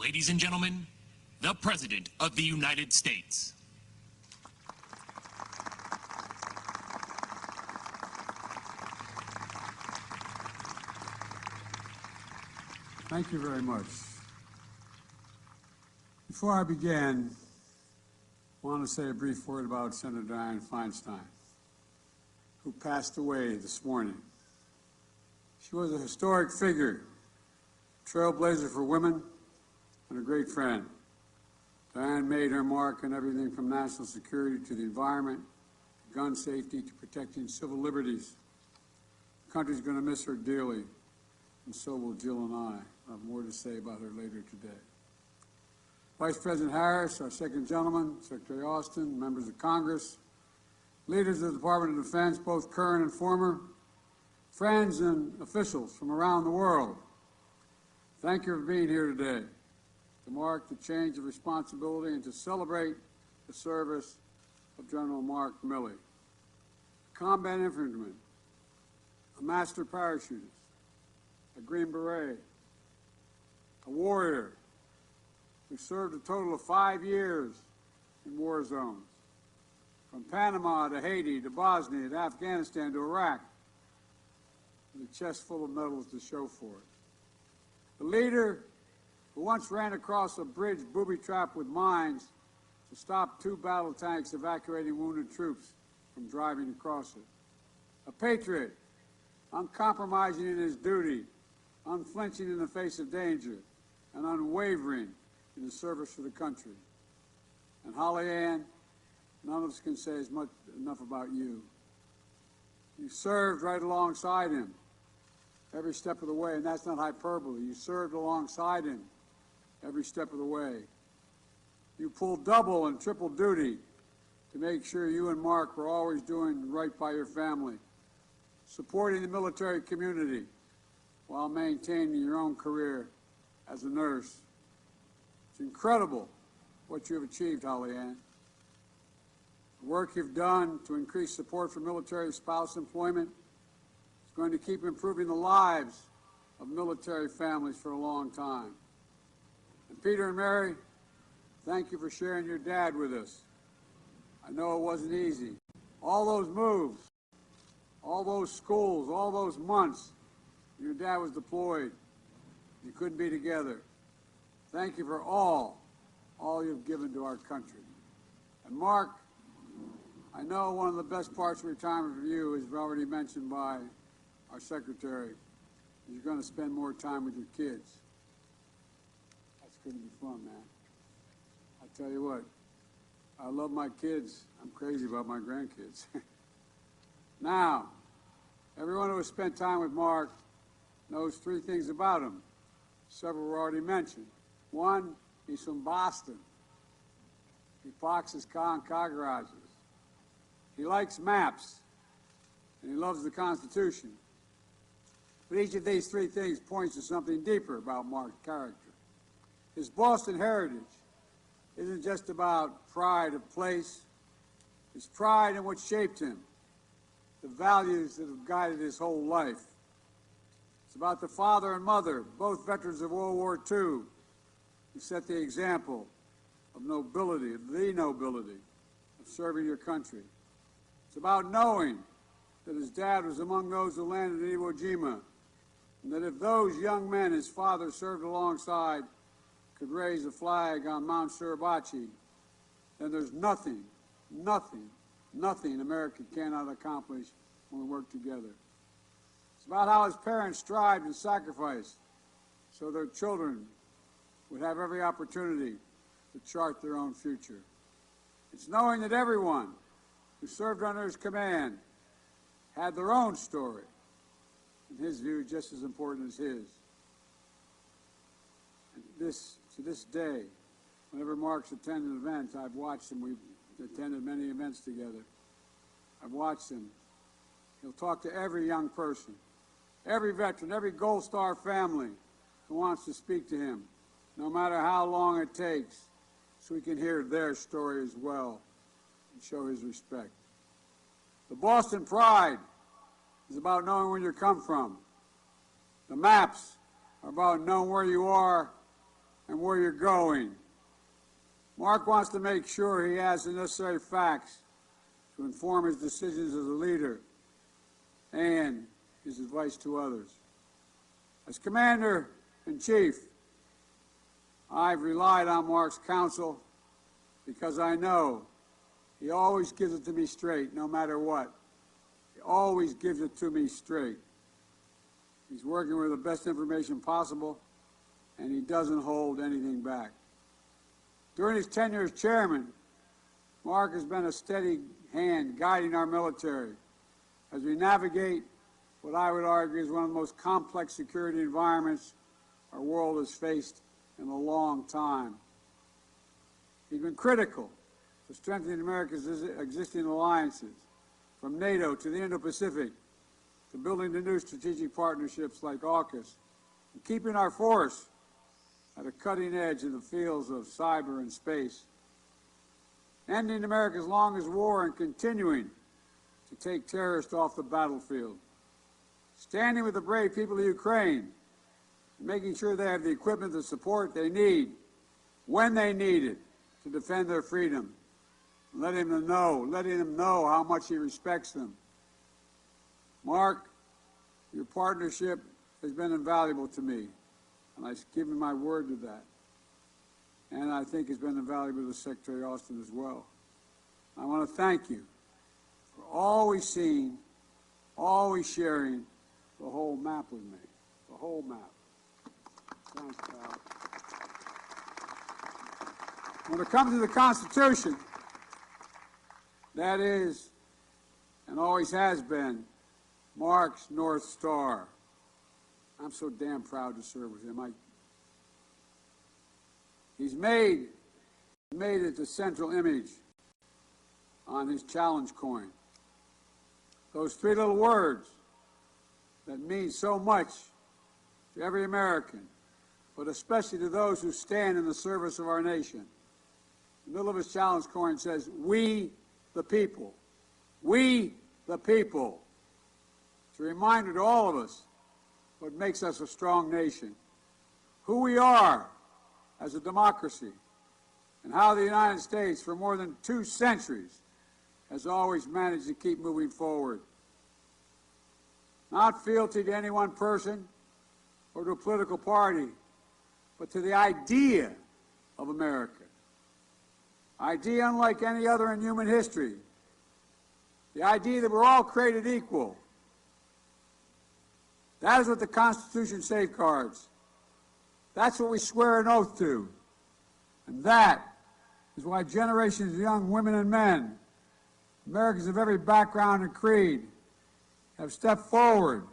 Ladies and gentlemen, the President of the United States. Thank you very much. Before I begin, I want to say a brief word about Senator Dianne Feinstein, who passed away this morning. She was a historic figure, trailblazer for women, and a great friend. Dianne made her mark on everything from national security to the environment, to gun safety, to protecting civil liberties. The country's going to miss her dearly, and so will Jill and I. I'll have more to say about her later today. Vice President Harris, our second gentleman, Secretary Austin, members of Congress, leaders of the Department of Defense, both current and former, friends and officials from around the world, thank you for being here today to mark the change of responsibility and to celebrate the service of General Mark Milley, a combat infantryman, a master parachutist, a Green Beret, a warrior who served a total of 5 years in war zones, from Panama to Haiti to Bosnia to Afghanistan to Iraq, with a chest full of medals to show for it. The leader who once ran across a bridge booby-trapped with mines to stop 2 battle tanks evacuating wounded troops from driving across it. A patriot, uncompromising in his duty, unflinching in the face of danger, and unwavering in his service for the country. And Holly Ann, none of us can say enough about you. You served right alongside him every step of the way, and that's not hyperbole. You served alongside him every step of the way. You pulled double and triple duty to make sure you and Mark were always doing right by your family, supporting the military community while maintaining your own career as a nurse. It's incredible what you have achieved, Holly Ann. The work you've done to increase support for military spouse employment is going to keep improving the lives of military families for a long time. And Peter and Mary, thank you for sharing your dad with us. I know it wasn't easy. All those moves, all those schools, all those months, your dad was deployed. You couldn't be together. Thank you for all you've given to our country. And Mark, I know one of the best parts of retirement for you is already mentioned by our secretary. You're going to spend more time with your kids. That's going to be fun, man. I tell you what, I love my kids. I'm crazy about my grandkids. Now, everyone who has spent time with Mark knows 3 things about him. Several were already mentioned. 1, he's from Boston. He parks his car in car garages. He likes maps, and he loves the Constitution. But each of these 3 things points to something deeper about Mark's character. His Boston heritage isn't just about pride of place. It's pride in what shaped him, the values that have guided his whole life. It's about the father and mother, both veterans of World War II, who set the example of nobility, of the nobility of serving your country. It's about knowing that his dad was among those who landed in Iwo Jima, and that if those young men his father served alongside could raise a flag on Mount Suribachi, then there's nothing America cannot accomplish when we work together. It's about how his parents strived and sacrificed so their children would have every opportunity to chart their own future. It's knowing that everyone who served under his command had their own story, in his view, just as important as his. And to this day, whenever Mark's attended events, I've watched him. We've attended many events together. I've watched him. He'll talk to every young person, every veteran, every Gold Star family who wants to speak to him, no matter how long it takes, so we can hear their story as well and show his respect. The Boston pride is about knowing where you come from. The maps are about knowing where you are and where you're going. Mark wants to make sure he has the necessary facts to inform his decisions as a leader and his advice to others. As Commander-in-Chief, I've relied on Mark's counsel because I know he always gives it to me straight, no matter what. He always gives it to me straight. He's working with the best information possible, and he doesn't hold anything back. During his tenure as chairman, Mark has been a steady hand guiding our military as we navigate what I would argue is one of the most complex security environments our world has faced in a long time. He's been critical to strengthening America's existing alliances, from NATO to the Indo-Pacific, to building the new strategic partnerships like AUKUS, and keeping our force at a cutting edge in the fields of cyber and space, ending America's longest war and continuing to take terrorists off the battlefield, standing with the brave people of Ukraine, and making sure they have the equipment and support they need when they need it to defend their freedom, letting them know how much he respects them. Mark, your partnership has been invaluable to me, and I give you my word to that. And I think it's been invaluable to Secretary Austin as well. I want to thank you for always seeing, always sharing the whole map with me, the whole map. Thanks, pal. When it comes to the Constitution, that is, and always has been, Mark's North Star. I'm so damn proud to serve with him. He's made it the central image on his challenge coin. Those three little words that mean so much to every American, but especially to those who stand in the service of our nation. The middle of his challenge coin says, "We the people." We the people. It's a reminder to all of us what makes us a strong nation, who we are as a democracy, and how the United States, for more than 2 centuries, has always managed to keep moving forward. Not fealty to any one person or to a political party, but to the idea of America. Idea unlike any other in human history. The idea that we're all created equal. That is what the Constitution safeguards. That's what we swear an oath to. And that is why generations of young women and men, Americans of every background and creed, have stepped forward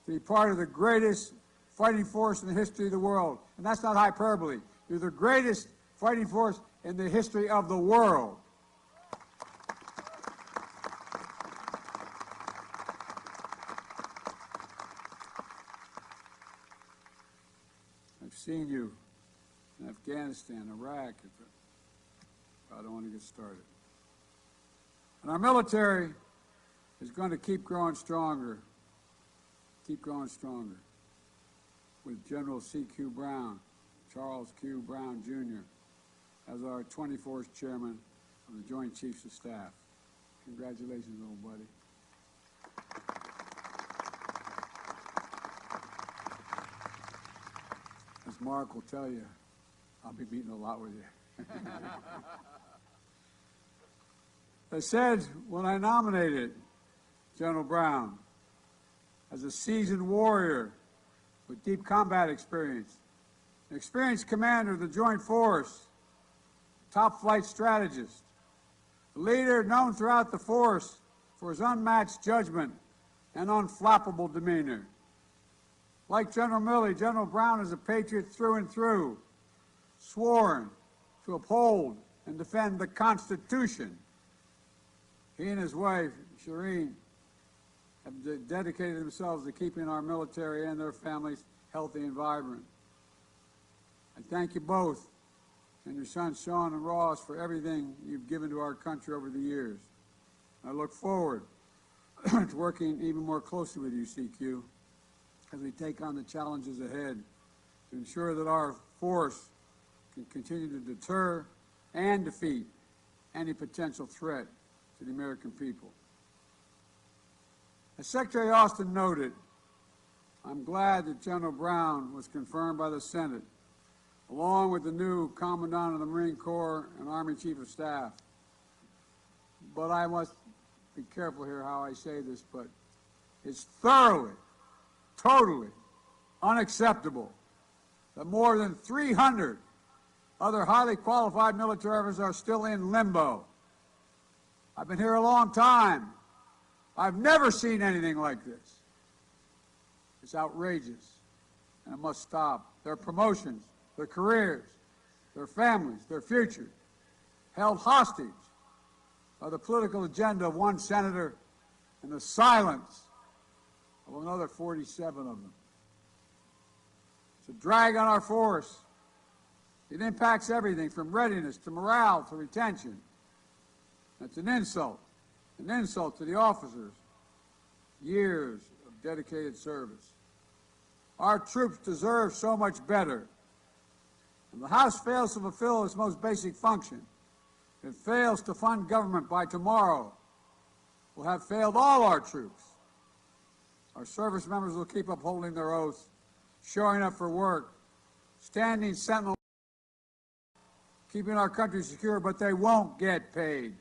to be part of the greatest fighting force in the history of the world. And that's not hyperbole. You're the greatest fighting force in the history of the world. I've seen you in Afghanistan, Iraq. I don't want to get started. And our military is going to keep growing stronger, with General C.Q. Brown, Charles Q. Brown, Jr., as our 24th Chairman of the Joint Chiefs of Staff. Congratulations, old buddy. As Mark will tell you, I'll be meeting a lot with you. I said when I nominated General Brown as a seasoned warrior with deep combat experience, an experienced commander of the Joint Force, top flight strategist, a leader known throughout the force for his unmatched judgment and unflappable demeanor. Like General Milley, General Brown is a patriot through and through, sworn to uphold and defend the Constitution. He and his wife, Shireen, have dedicated themselves to keeping our military and their families healthy and vibrant. I thank you both and your sons Sean and Ross for everything you've given to our country over the years. I look forward to working even more closely with you, CQ, as we take on the challenges ahead to ensure that our force can continue to deter and defeat any potential threat to the American people. As Secretary Austin noted, I'm glad that General Brown was confirmed by the Senate, along with the new Commandant of the Marine Corps and Army Chief of Staff. But I must be careful here how I say this, but it's thoroughly, totally unacceptable that more than 300 other highly qualified military officers are still in limbo. I've been here a long time. I've never seen anything like this. It's outrageous, and it must stop. Their promotions, their careers, their families, their futures, held hostage by the political agenda of one senator and the silence of another 47 of them. It's a drag on our force. It impacts everything from readiness to morale to retention. It's an insult to the officers. Years of dedicated service. Our troops deserve so much better. And the House fails to fulfill its most basic function. It fails to fund government by tomorrow. We'll have failed all our troops. Our service members will keep upholding their oaths, showing up for work, standing sentinel, keeping our country secure, but they won't get paid.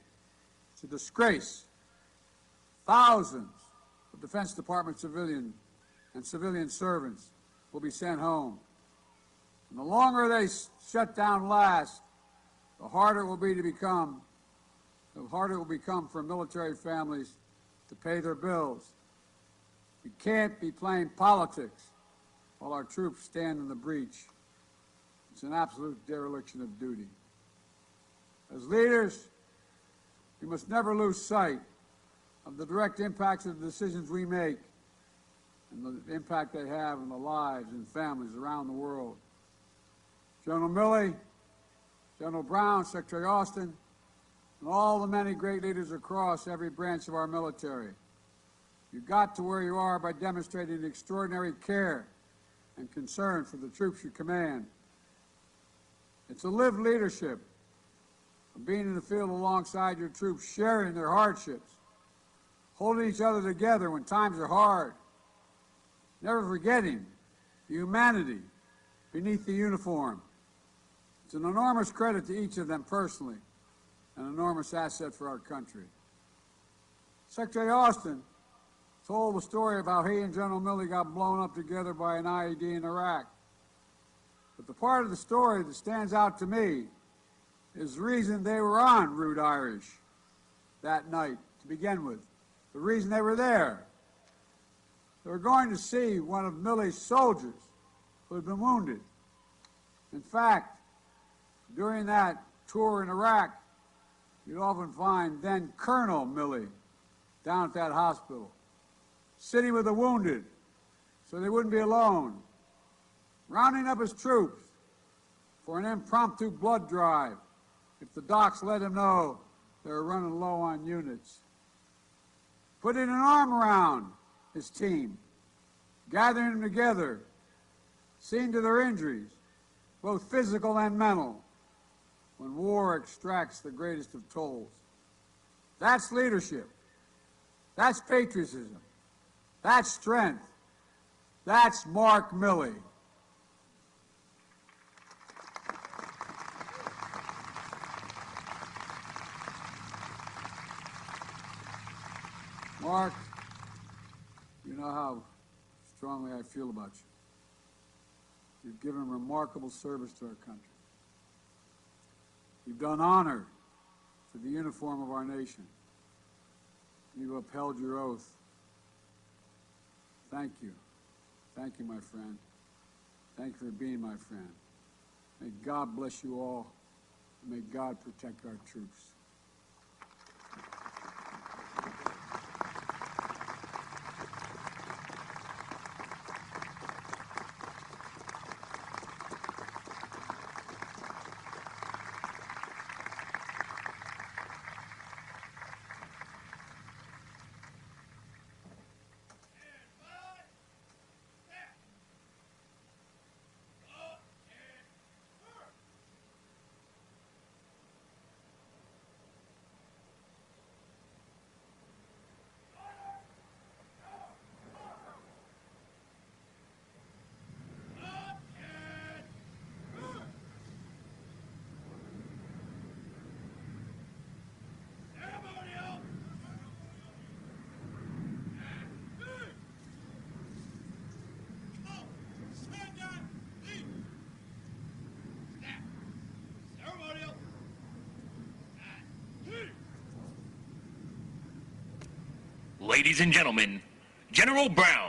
It's a disgrace. Thousands of Defense Department civilian and civilian servants will be sent home. And the longer they shut down last, the harder it will become for military families to pay their bills. We can't be playing politics while our troops stand in the breach. It's an absolute dereliction of duty. As leaders, we must never lose sight of the direct impacts of the decisions we make and the impact they have on the lives and families around the world. General Milley, General Brown, Secretary Austin, and all the many great leaders across every branch of our military. You got to where you are by demonstrating extraordinary care and concern for the troops you command. It's a lived leadership of being in the field alongside your troops, sharing their hardships, holding each other together when times are hard, never forgetting the humanity beneath the uniform. It's an enormous credit to each of them personally, an enormous asset for our country. Secretary Austin told the story about how he and General Milley got blown up together by an IED in Iraq. But the part of the story that stands out to me is the reason they were on Route Irish that night to begin with. The reason they were there. They were going to see one of Milley's soldiers who had been wounded. In fact, during that tour in Iraq, you'd often find then Colonel Milley down at that hospital, sitting with the wounded so they wouldn't be alone, rounding up his troops for an impromptu blood drive if the docs let him know they were running low on units, putting an arm around his team, gathering them together, seeing to their injuries, both physical and mental, when war extracts the greatest of tolls. That's leadership. That's patriotism. That's strength. That's Mark Milley. Mark, you know how strongly I feel about you. You've given remarkable service to our country. You've done honor to the uniform of our nation. You've upheld your oath. Thank you. Thank you, my friend. Thank you for being my friend. May God bless you all. And may God protect our troops. Ladies and gentlemen, General Brown.